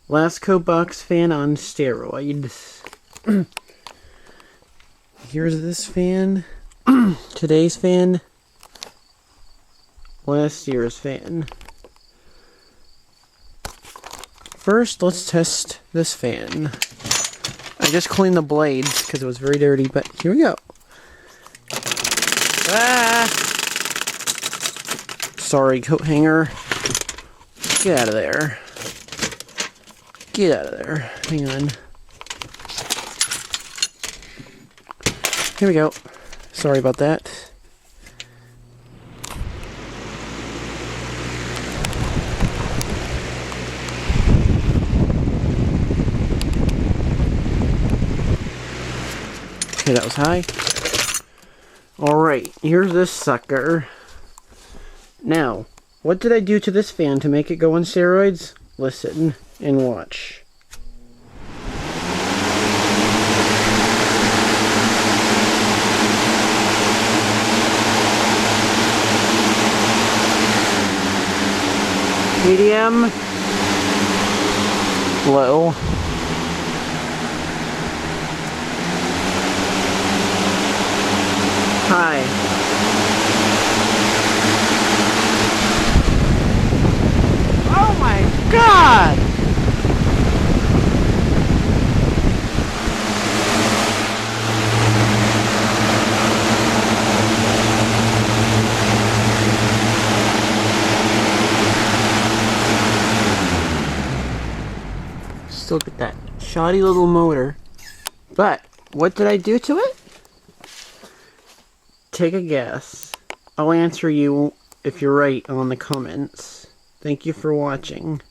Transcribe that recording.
Lasco box fan on steroids. Here's this fan. Today's fan. Last year's fan. First, let's test this fan. I just cleaned the blades because it was very dirty, but here we go. Ah! Sorry, coat hanger. Get out of there. Get out of there. Hang on. Here we go. Sorry about that. Okay, that was high. Alright, here's this sucker. Now, what did I do to this fan to make it go on steroids? Listen and watch. Medium, low, high. Oh my God! Still get that shoddy little motor. But what did I do to it? Take a guess. I'll answer you if you're right on the comments. Thank you for watching.